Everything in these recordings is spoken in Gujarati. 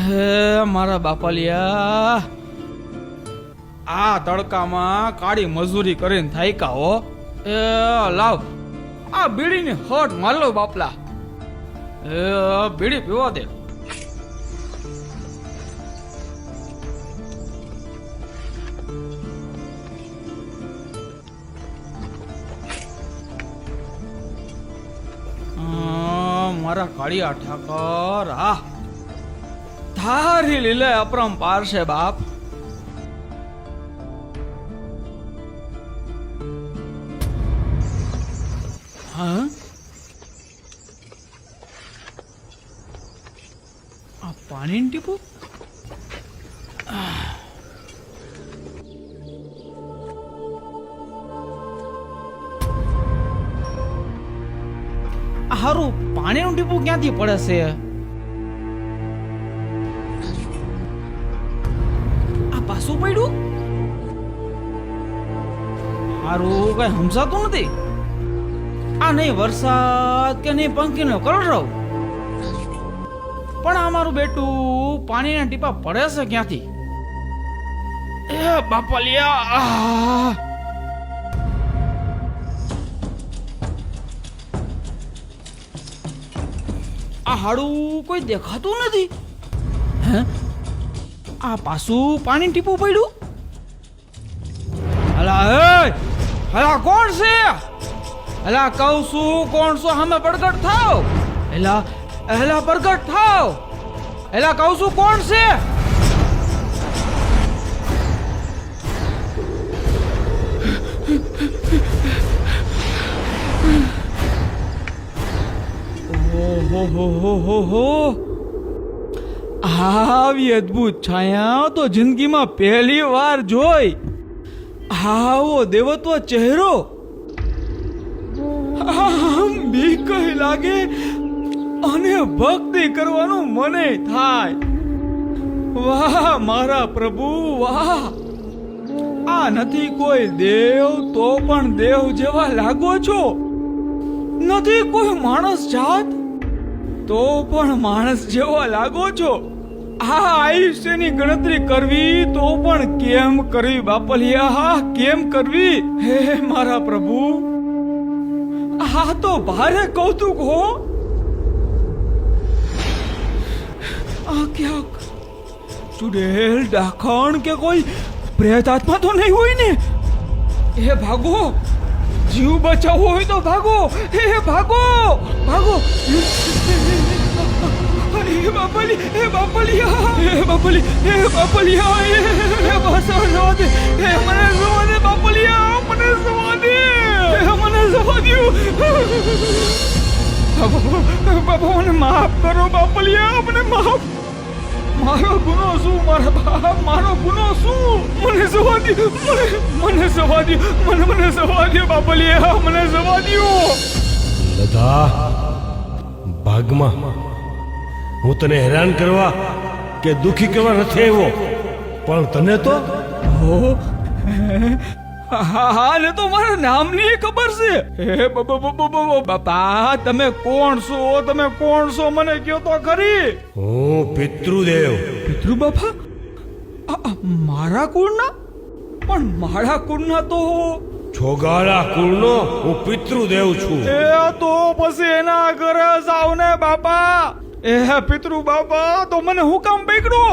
હે મારા બાપાલિયા, આ તડકામાં કાળી મજૂરી કરીને થાયકા હો. એ લાવ આ બીડીની હટ માર લો બાપલા. એ બીડી પીવા દે. મારા કાળિયા ઠાકર, આ તારી લીલે અપરંપાર છે બાપ. હા, આ પાણીનું ટીપું. હારું પાણીનું ટીપું ક્યાંથી પડે છે? આ પાછું પડ્યું. હારું કઈ સમજાતું નથી. આ નહીં વરસાદ કે નહીં પંખીનો કલરવ, પણ અમારું બેટું પાણીના ટીપા પડે છે ક્યાંથી? એ બાપલિયા, આ હાડું કોઈ દેખાતું નથી. હે, આ પાછું પાણી ટીપું પડ્યું. હલા હલા કોણ છે? હલા કહું છું કોણ છો? સામે પ્રગટ થાવ. એલા એલા પ્રગટ થાવ. એલા કહું છું કોણ છે? આવી અદ્ભુત છાયા તો જિંદગીમાં પહેલી વાર જોઈ. આવો દેવત્વ ચહેરો બીક લાગે અને ભક્તિ કરવાનું મને થાય. વાહ મારા પ્રભુ વાહ. આ નથી કોઈ દેવ તો પણ દેવ જેવા લાગો છો. નથી કોઈ માણસ જાત તો પણ માણસ જેવા લાગો છો. આ આયુષ્યની ગણતરી કરવી તો પણ કેમ કરવી બાપલિયા, કેમ કરવી? હે મારા પ્રભુ, આ તો ભારે કૌતુક હો. આ ક્યાંક ચુડેલ ડાખણ કે કોઈ પ્રેત આત્મા તો નહીં હોય ને? એ ભાગો, જીવ બચાવવો હોય તો ભાગો. હે ભાગો ભાગો. હે બાપલી, હે બાપલિયા, હે બાપલી, હે બાપલિયા, હે બસવા દે. હે મને જવા દે બાપલિયા, મને જવા દે. મને જવા દો બાપા, મને માફ કરો બાપલિયા, મને માફ. મારો ગુનો શું મારા બાપ, મારો ગુનો શું? મને જવા દો, મને જવા દો, મને જવા દો બાપલિયા, મને જવા દો. લધા, ભાગમાં હું તને હેરાન કરવા કે દુખી કરવા નથી આવ્યો, પણ તને તો હા ને તો મારા નામની ખબર છે. હે બાપા, તમે કોણ છો? તમે કોણ છો મને કયો તો ખરી. હું પિતૃદેવ. પિતૃ બાપા? મારા કુળના? પણ મારા કુળના તો છોગાળા કુળનો હું પિતૃદેવ છું. એ તો પછી એના ઘરે જાવ ને બાપા. એ પિતૃ બાપા, તો મને હું કામ પકડો?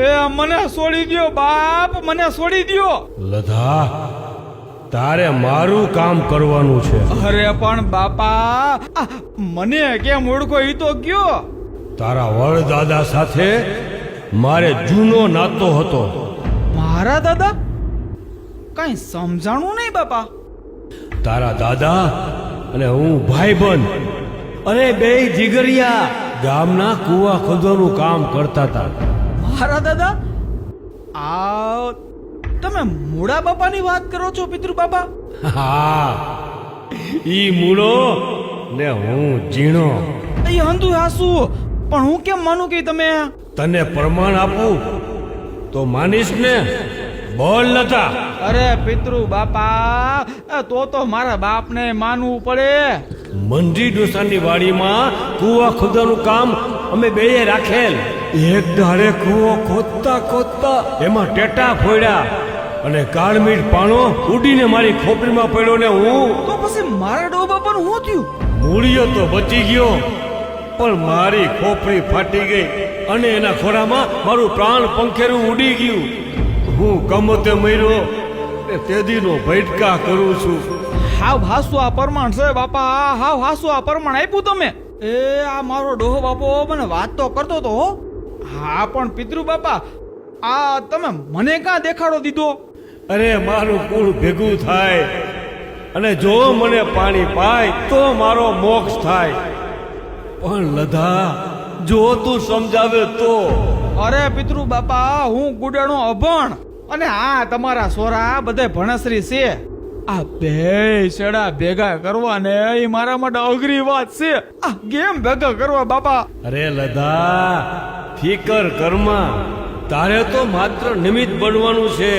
એ મને છોડી દ્યો બાપ, મને છોડી દ્યો. લધા, તારે મારું કામ કરવાનું છે. અરે પણ બાપા, મને કેમ ઓળખો ઈ તો કયો. તારા વડદાદા સાથે મારે જૂનો નાતો હતો. મારા દાદા? કઈ સમજાણું નહીં બાપા. તારા દાદા અને હું ભાઈબંધ અને બે જીગરિયા ગામના કુવા ખોદવાનું કામ કરતા હતા. મારા દાદા? આ તમે મૂળા બાપાની વાત કરો છો પિતૃ બાપા? હા, ઈ મૂળો ને હું ઝીણો. એ હંધુ હાસુ, પણ હું કેમ માનું કે તમે? તને પ્રમાણ આપું તો માનીશ ને? બોલ નતા. અરે પિતૃ બાપા, તો મારા બાપને માનવું પડે. મંજી ડોસાની વાડીમાં કુવા ખોદવાનું કામ અમે બેયે રાખેલ. એક ધારે કૂવો ખોદતા ખોદતા એમાં ટેટા ફોડ્યા અને કાળમીઠ પાણો ઉડીને મારી ખોપરીમાં પડ્યો ને હું તો પછી મારા ડો બાપાનું શું થયું? મૂળિયો તો બચી ગયો, પણ મારી ખોપરી ફાટી ગઈ અને એના ખોરામાં મારું પ્રાણ પંખેરું ઉડી ગયું. હું કમતે મર્યો ને તેદીનો ભટકા કરું છું. હાવ હાસુ આ પરમાણ છે બાપા, હાવ હાસુ આ પરમાણ આપ્યું તમે. એ આ મારો ડોહો બાપો મને વાત તો કરતો તો હો. હા પણ પિતૃ બાપા આ તમે મને ક્યાં દેખાડો દીધો? અરે મારું કુળ ભેગું થાય અને જો મને પાણી પાય તો મારો મોક્ષ થાય. પણ લધા જો તું સમજાવે તો. અરે પિતૃ બાપા હું ગુડાણો અભણ અને આ તમારા સોરા બધે ભણસરી છે. આ બે છેડા ભેગા કરવા ને એ મારા માટે અઘરી વાત છે. આ ગેમ ભેગા કરવા બાપા. અરે લધા ફિકર કરમાં, તારે તો માત્ર નિમિત્ત બનવાનું છે,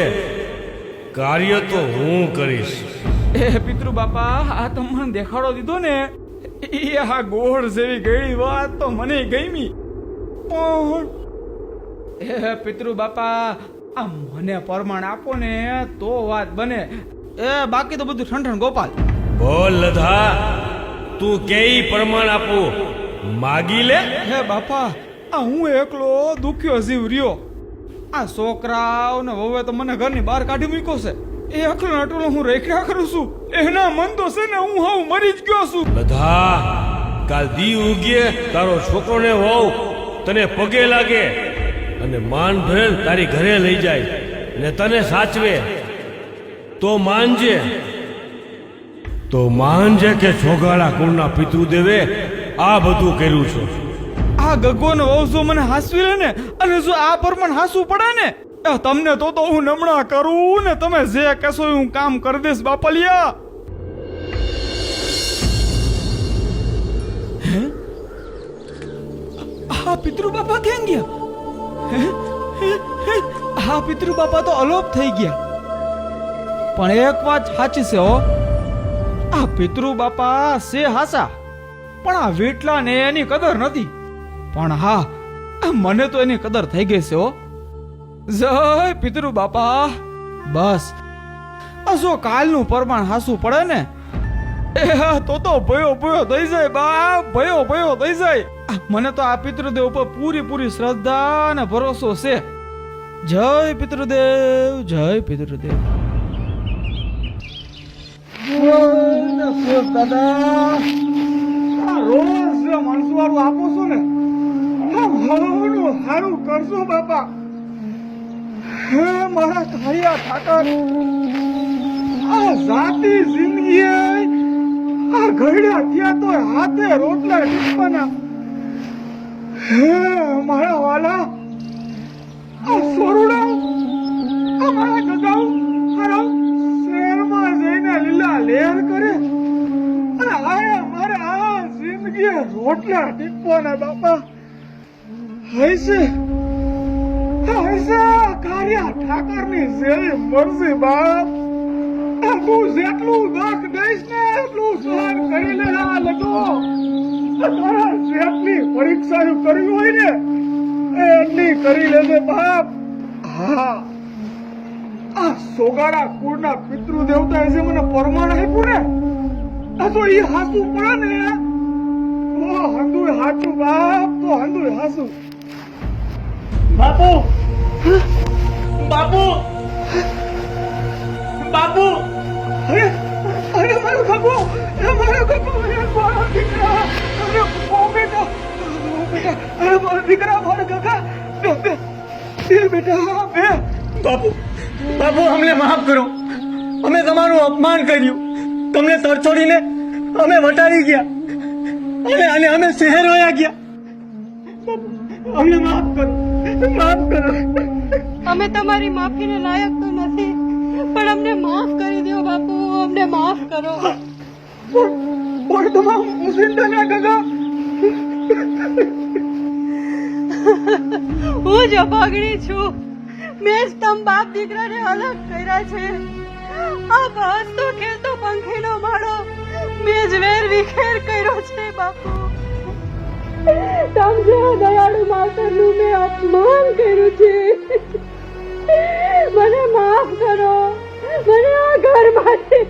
કાર્ય તો હું કરીશ. એ પિતૃ બાપા આ તમને દેખાડો દીધો ને એ આ ગોળ જેવી ગળી વાત તો મને ગમી. પણ એ પિતૃ બાપા આ મને પ્રમાણ આપો ને તો વાત બને. એ બાકી તો બધું ઠંઠણ ગોપાલ. બોલ લધા, તું કેઈ પ્રમાણ આપું, માગી લે. હે બાપા આ હું એકલો દુખ્યો જીવ રહ્યો. આ છોકરાઓ ને વહુએ તો મને ઘરની બહાર કાઢી મૂક્યો છે. એ એકલો અટલો હું રેખ્યા કરું છું. એના મન તો છે ને હું હાવ મરી જ ગયો છું. લધા કાલ દી ઉગીએ તારો છોકરો ને વહુ તને પગે લાગે અને માન ભરેલ તારી ઘરે લઈ જાય ને તને સાચવે તો માનજે કે છોગાળા કુળના પિતૃદેવે આ બધું કર્યું છે. આ ગગો નો વહુ જો મને હાસવી લે ને અને જો આ પરમાણ હાસવું પડે ને તમને તો હું નમણા કરું ને તમે જે કહેશો હું કામ કરી દઈશ બાપલિયા. હા પિતૃ બાપા ક્યાં ગયા? હા પિતૃ બાપા તો અલોપ થઈ ગયા. પણ એક વાત સાચી છે હો, આ પિતૃ બાપા છે હાસા, પણ આ વીટલા ને એની કદર નથી. પણ હા મને તો એની કદર થઈ ગઈ છે હો. જય પિતૃ બાપા. બસ જો કાલનું પ્રમાણ હાસું પડે ને તો ભયો ભયો થઈ જાય બાપ, ભયો ભયો થઈ જાય. મને તો આ પિતૃદેવ ઉપર પૂરી શ્રદ્ધા અને ભરોસો છે. જય પિતૃદેવ, જય પિતૃદેવ. દાદા રોજ માણસો વાળું આપો છો ને સારું કરશો બાપા. હે મારા ધારિયા ઠાકર, આ જાતી જિંદગી આ ઘડ્યા ત્યાં તો હાથે રોટલા ટીપવાના. હે મારા વાલા, આ સોરુડા આ મારા ગગાઉ મારા શહેરમાં જઈને લીલા લેર કરે અને આયા મારે આ જિંદગી રોટલા ટીપવાના બાપા. હૈસે કાર્યા ઠાકરની જેવી મરજી બાપ. તું જેટલું દખ દઈશ ને એટલું સહન કરી લે. આ લગો તારા જેટલી પરીક્ષા કરવી હોય ને એટલી કરી લેજે બાપ. હા આ સોગાડા કુળના પિતૃ દેવતા જે મને પરમાણ આપ્યું ને આ તો ઈ હાસું પડે ને તો હંદુય હાચું બાપ, તો હંદુય હાસું. બાપુ બાપુ બાપુ, અરે અરે મારો બાપુ, મારો બાપુ, મારો દીકરા, અરે ઓ બેટા, અરે મારો દીકરા, મારો કાકા, બેટા બે. બાપુ બાપુ અમને માફ કરો, અમે તમારું અપમાન કર્યું, તમને તરછોડીને અમે વટાવી ગયા અને અમે શહેર વયા ગયા. અમને માફ કરો, માફ કરો. અમે તમારી માફીને લાયક તો નથી, પણ અમને માફ કરી દો બાપુ, અમને માફ કરો. બોલ તમામ મુસિંદા ના કાકા. હું જ અભાગણી છું. મેં જ તમ બાપ દીકરાને અલગ કર્યા છે. આ હસતો ખેલતો પંખીનો માળો મેં જ વેર વિખેર કર્યો છે બાપુ. તમ જેવા દયાળુ માવતરનું મેં અપમાન કર્યું છે. મને માફ કરો, મને આ ઘરમાંથી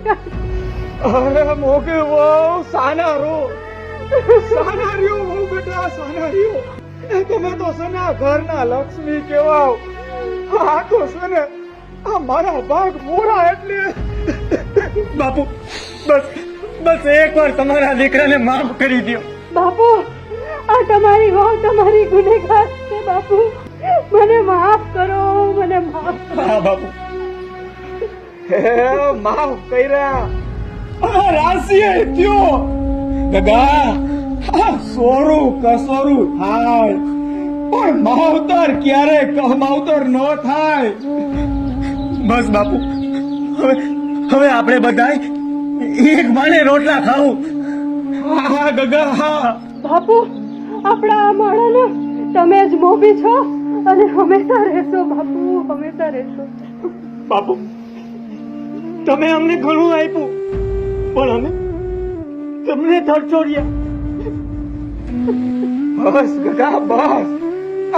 અરે મોગે વહુ સાના રહ્યો વહુ બેટા સાના રહ્યો. એ તમે તો સના ઘરના લક્ષ્મી કહેવાવ. આ તો છે ને આ મારા ભાગ મોરા એટલે. બાપુ બસ બસ એકવાર તમારા દીકરાને માફ કરી દો. બાપુ, આ તમારી વહુ તમારી ગુનેગાર છે. બાપુ, મને માફ કરો, મને માફ કરો. હા બાપુ. હે માફ કર્યા. આ રાશિએ થયો ગગા. આ સોરું કસોરું થાય પણ માવતર ક્યારે કમાવતર ન થાય. બસ બાપુ, હવે આપણે બધાય એક માને રોટલા ખાવું. હા ગગા હા. બાપુ, આપણા આ માળાના તમે જ મોભી છો અને હંમેશા રહેશો. બાપુ, હંમેશા રહેશો. બાપુ, તમે અમને ઘણું આપ્યું પણ અમે તમને તરછોડ્યા. બસ ગગા બસ.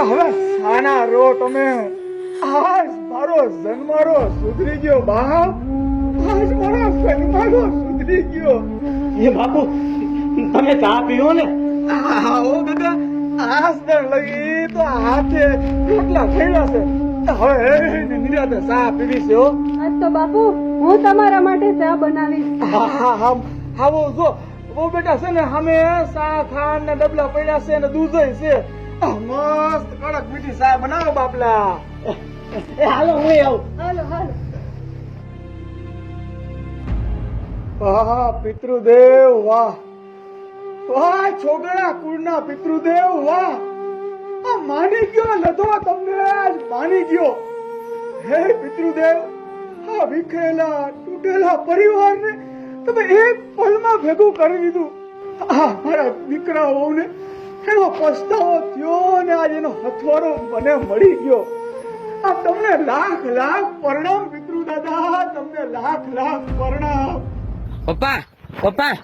હવે સાના રો તમે. આજ મારો જન્મારો સુધરી ગયો બાપ. આજ મારો જન્મારો સુધરી ગયો. એ બાપુ, તમે ચા પીઓ ને. આવો ગગા. આજ દર લગી તો હાથે રોટલા થયેલા છે. હવે નિરાતે ચા પીવી છે હો. આજ તો બાપુ હું તમારા માટે ચા બનાવીશ. આવો જો બહુ બેટા છે ને અમે સા ખાંડ ને ડબલા પડ્યા છે ને દૂધ છે. મસ્ત કડક મીઠી ચા બનાવો બાપલા. એ હાલો હું આવું. હાલો હાલો. વાહ પિતૃદેવ વાહ. વાહ છોકરા કુળના પિતૃદેવ વાહ. આ માની ગયો નતો તમને આજ માની ગયો. હે પિતૃદેવ, આ વિખરેલા તૂટેલા પરિવારને તમે એક પલમાં ભેગું કરી દીધું. આ મારા દીકરાઓને એનો પસ્તાવો થયો ને આજ એનો હથવારો મને મળી ગયો. આ તમને લાખ લાખ પરણામ પિતૃ દાદા. તમને લાખ લાખ પરણામ. પપ્પા પપ્પા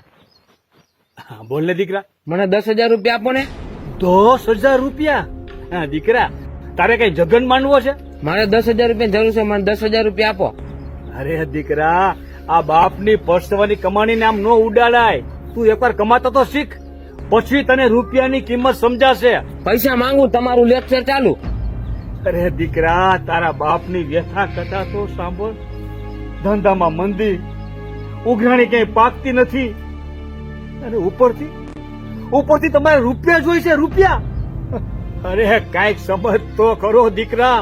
હા, બોલ ને દીકરા. મને 10,000 રૂપિયા આપો ને. 10,000 રૂપિયા? હા દીકરા, તારે કઈ જગન માનવો છે? મારે 10,000 રૂપિયાની જરૂર છે. મને 10,000 રૂપિયા આપો. અરે દીકરા, આ બાપની પરસવાની કમાણીને આમ નો ઉડાડાય. તું એકવાર કમાતો તો શીખ, પછી તને રૂપિયાની કિંમત સમજાશે. પૈસા માંગુ, તમારું લેક્ચર ચાલુ. અરે દીકરા, તારા બાપની વ્યથા કથા તો સાંભળ. ધંધામાં મંદી, ઉઘરાણી ક્યાંય પાકતી નથી, અને ઉપરથી તમારે રૂપિયા જોઈશે, રૂપિયા. અરે કાંઈક સમજ તો કરો દીકરા.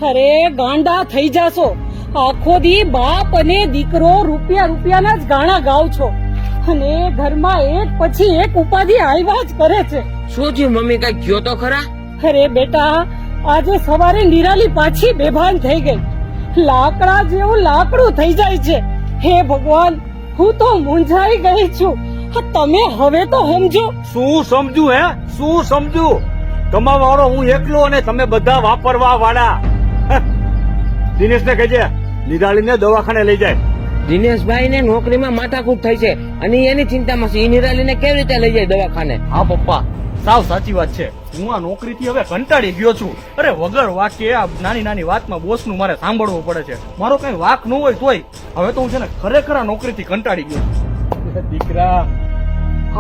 અરે ગાંડા થઈ જાશો. આખો દી બાપ અને દીકરો રૂપિયાના જ ગાણા ગાવ છો અને ઘરમાં એક પછી એક ઉપાધિ આવ્યા જ કરે છે. શું થયું મમ્મી, કઈ કયો તો ખરા. અરે બેટા, આજે સવારે નિરાલી પાછી બેભાન થઈ ગઈ. લાકડા જેવું લાકડું થઈ જાય છે. હે ભગવાન, હું તો મૂંઝાઈ ગઈ છું. તમે હવે તો સમજો. શું સમજુ હે? શું સમજુ? કમાવા વાળો હું એકલો અને તમે બધા વાપરવા વાળા. દિનેશ ને કહેજે નિરાળીને દવાખાને લઈ જાય. દિનેશભાઈ ને નોકરીમાં માથાકૂટ થઈ છે અને એની ચિંતામાં છે. નિરાલીને કેવી રીતે લઈ જાય દવાખાને? હા પપ્પા, સાવ સાચી વાત છે. હું આ નોકરીથી હવે કંટાળી ગયો છું. અરે વગર વાકે આ નાની નાની વાતમાં બોસનું મારે સાંભળવું પડે છે. મારો કઈ વાક ન હોય તોય હવે તો હું છે ને ખરેખર આ નોકરીથી કંટાળી ગયો છું. દીકરા,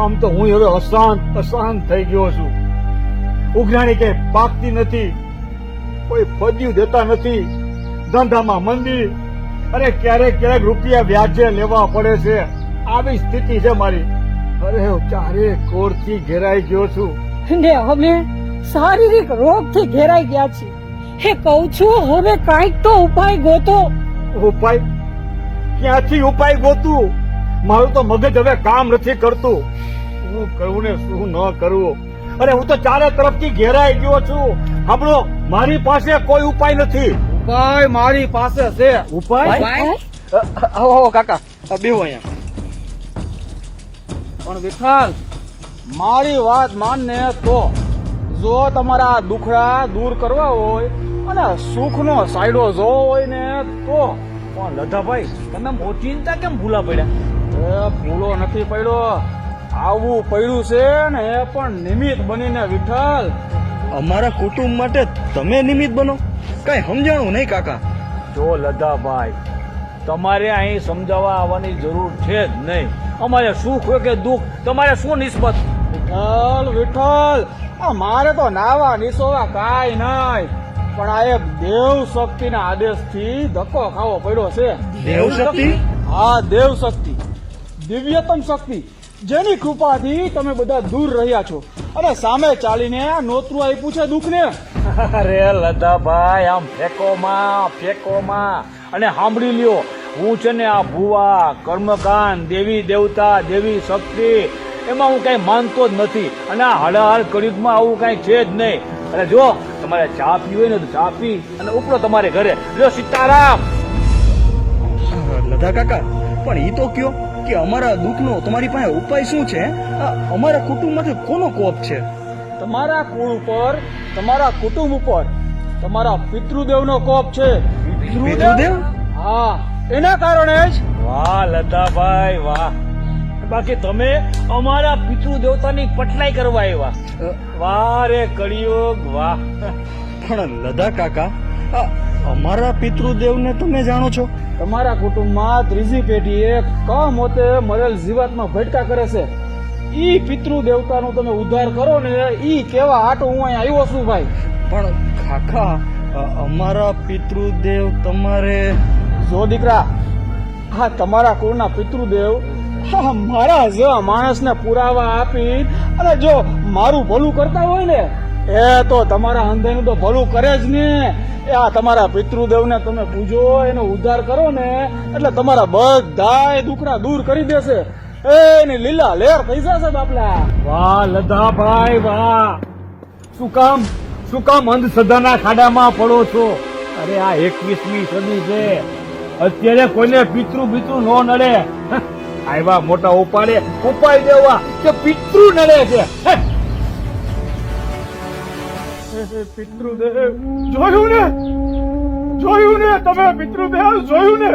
આમ તો હું હવે અશાંત થઈ ગયો છું. ઉઘરાણી કઈ પાકતી નથી, કોઈ ફદ્યું દેતા નથી, ધંધામાં મંદી, અરે ક્યારેક રૂપિયા વ્યાજે લેવા પડે છે. આવી સ્થિતિ છે મારી. અરે ચારે કોરથી ઘેરાઈ ગયો છું. ને અમે શારીરિક રોગથી ઘેરાઈ ગયા છીએ. હે કહું છું, હવે કાંઈક તો ઉપાય ગોતો. ઉપાય? ક્યાંથી ઉપાય ગોતું? મારું તો મગજ હવે કામ નથી કરતું. શું કરવું ને શું ન કરવું? અરે હું તો ચારે તરફથી ઘેરાઈ ગયો છું. સાંભળો, મારી પાસે કોઈ ઉપાય નથી. ઉપાય મારી પાસે છે. ઉપાય? આવો કાકા, બેહો અહીંયા. પણ વિઠ્ઠલ, મારી વાત માનને તો જો તમારા દુખડા દૂર કરવા હોય અને સુખનો સાયડો જોવો હોય ને તો. પણ લધાભાઈ, તમે મોટી ચિંતા કેમ ભૂલા પડ્યા? એ ભૂલો નથી પડ્યો. આવું પડ્યું છે ને એ પણ નિમિત્ત બનીને વિઠ્ઠલ. અમારા કુટુંબ માટે તમે નિમિત્ત બનો, કઈ સમજાણું નહીં કાકા. જો લદાભાઈ, તમારે અહીં સમજાવવા આવવાની જરૂર છે જ નહીં. અમારે સુખ હોય કે દુઃખ, તમારે શું નિસ્બત? વિઠ્ઠલ વિઠ્ઠલ, આ મારે તો નાવા નિસોવા કાંઈ નહીં, પણ આ એક દેવ શક્તિના આદેશથી ધક્કો ખાવો પડ્યો છે. દેવ શક્તિ? હા, દેવ શક્તિ, દિવ્યતમ શક્તિ, જેની કૃપાથી તમે બધા દૂર રહ્યા છો અને સામે ચાલીને આ નોતરું આપ્યું છે દુઃખને. અરે લદાભાઈ, આમ ફેંકોમાં અને સાંભળી લ્યો, હું છે ને આ ભુવા કર્મકાંડ, દેવી દેવતા, દેવી શક્તિ, એમાં હું કઈ માનતો જ નથી. અને આ હળહળ કળિયુગમાં આવું કઈ છે જ નહીં. અને જો તમારે ચા પીવી હોય ને તો ચા પી અને ઉપરો તમારે ઘરે. જો સીતારામ. લધા કાકા, પણ ઈ તો કયો કે અમારા દુઃખનો તમારી પાસે ઉપાય શું છે? અમારા કુટુંબમાંથી કોનો કોપ છે? તમારા કુળ ઉપર, તમારા કુટુંબ ઉપર, તમારા પિતૃદેવનો કોપ છે. પિતૃદેવ? હા, એના કારણે જ વાહ લતાભાઈ વાહ. બાકી તમે અમારા પિતૃ દેવતાની પટલાઈ કરવા આવ્યા. વાહ રે કળિયુગ વાહ. પણ લધા કાકા, અમારા પિતૃદેવને તમે જાણો છો? તમારા કુટુંબમાં ત્રીજી પેઢીએ કમોતે મરેલ જીવાતમાં ભટકા કરે છે. ઈ પિતૃ દેવતાનો તમે ઉદ્ધાર કરો ને, ઈ કેવા આટો હું અહીં આવ્યો છું ભાઈ. પણ કાકા, અમારા પિતૃદેવ તમારે... જો દીકરા, હા, તમારા કુળના પિતૃદેવ હા મારા જેવા માણસને પુરાવા આપી અને જો મારું ભલું કરતા હોય ને, એ તો તમારા અંધેનું તો ભલું કરે જ ને. એ આ તમારા પિતૃદેવને તમે પૂજો, એનો ઉદ્ધાર કરો ને, એટલે તમારા બધાય દુખડા દૂર કરી દેશે. એની લીલા લેર થઈ જશે બાપલા. વાહ લધાભાઈ વાહ. શું કામ અંધશ્રદ્ધાના ખાડામાં પડો છો? અરે આ 21મી સદી છે, અત્યારે કોઈને પિતૃ નો નડે. આવ્યા મોટા ઉપાય દેવા કે પિતૃ નડે છે. પિતૃદેવ જોયું ને તમે પિતૃદેવ જોયું ને.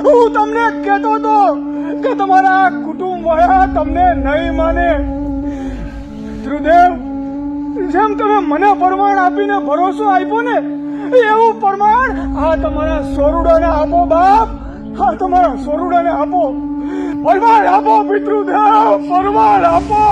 હું તમને કહેતો હતો કે તમારા કુટુંબ વાળા તમને નહીં માને. પિતૃદેવ, જેમ તમે મને પ્રમાણ આપીને ભરોસો આપ્યો ને, એવું પ્રમાણ આ તમારા સોરુડાને આપો બાપ. હા, તમારા સોરુડાને આપો, પ્રમાણ આપો પિતૃદેવ, પ્રમાણ આપો.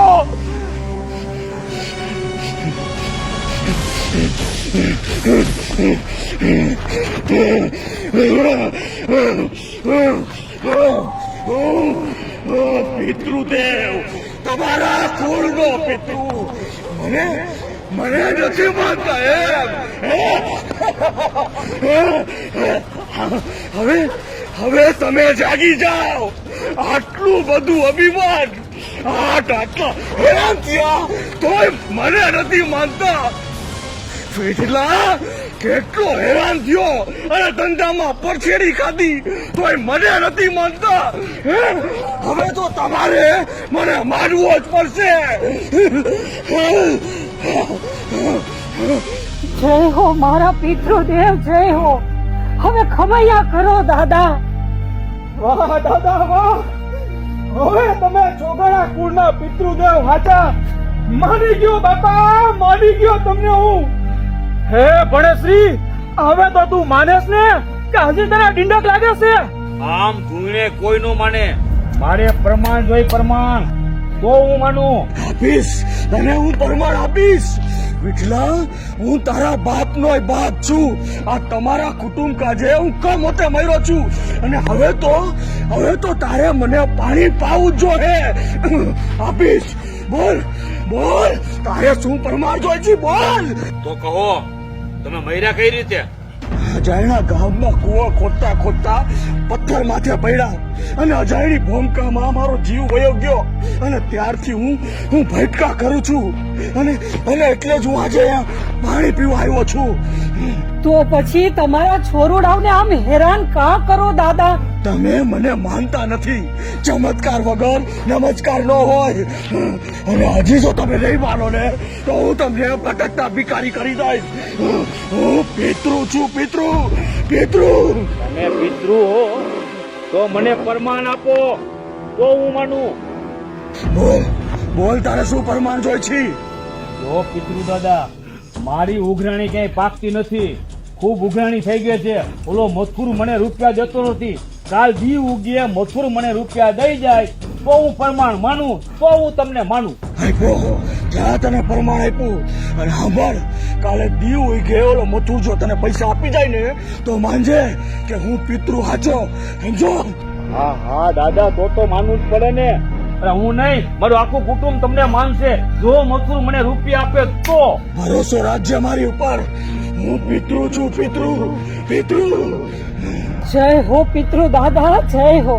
પિતૃદેવ, તમારા કુળનો પિતૃ મને નથી માનતા એમ? હવે તમે જાગી જાઓ. આટલું બધું અભિમાન, આટલા હેરાન થયા તોય મને નથી માનતા. કેટલા કેટલો હેરાન થયો અને ધંધામાં પરછેડી ખાધી તોય મને નથી માનતા. હવે તો તમારે મને માનવો જ પડશે. જય હો મારા પિતૃદેવ, જય હો. હવે ખમૈયા કરો દાદા. વાહ દાદા વાહ, હવે તમે ચોગાડા કુળના પિતૃદેવ હાચા. માની ગયો બાપા, માની ગયો તમને હું. હે ભણેશ્રી, હવે તો તું માનેસ ને કે હજી તને ડીંડક લાગે છે? આમ ધૂણે કોઈ નો માને, મારે પ્રમાણ જોઈ, પ્રમાણ તો હું માનું. આપીશ તને હું પ્રમાણ આપીશ. વિઠલા, હું તારા બાપનો બાપ છું. આ તમારા કુટુંબ કાજે હું કમોતે મર્યો છું અને હવે તો તારે મને પાણી પાવું જ જોઈએ. આપીશ. બોલ, તારે શું પ્રમાણ જોઈએ છે? બોલ. તો કહો, તમે મર્યા કઈ રીતે? અજાયણા ગામમાં કુવો ખોદતા પથ્થર માથે પડ્યા અને અજાયણી ભૂમકામાં મારો જીવ વયો ગયો અને ત્યારથી હું ભટકા કરું છું અને એટલે જ હું આજે અહીંયા પાણી પીવા આવ્યો છું. તો પછી તમારા છોરુડાઓને આમ હેરાન કા કરો દાદા? તમે મને માનતા નથી. ચમત્કાર વગર નમસ્કાર ન હોય. અને હજી જો તમે નહીં માનો ને તો હું તમને ભટકતા ભિખારી કરી દઈશ. હું પિતૃ છું, પિતૃ. તમે પિતૃ હો તો મને પ્રમાણ આપો તો હું માનું. બોલ બોલ તારે શું પરમાન જોઈ છે? જો પિતૃ દાદા, મારી ઉઘરાણી ક્યાંય પાકતી નથી, ખૂબ ઉઘરાણી થઈ ગઈ છે. ઓલો મથુર મને રૂપિયા દેતો નથી, કાલ દી ઉગીએ મથુર મને રૂપિયા દઈ જાય તો હું પ્રમાણ માનું, તો હું તમને માનું. આપ્યો જ્યાં તને પરમાણ આપ્યું. અને સાંભળ, કાલે દીવ હોય ગયો ઓલો મથુર જો તને પૈસા આપી જાય ને તો માનજે કે હું પિતૃ હાચો. સમજો? હા હા દાદા, તો માનવું જ પડે ને. અરે હું નહીં, મારું આખું કુટુંબ તમને માનશે જો મથુર મને રૂપિયા આપે તો. ભરોસો રાજ્ય મારી ઉપર. હું પિતૃ છું, પિતૃ પિતૃ. જય હો પિતૃ દાદા, જય હો.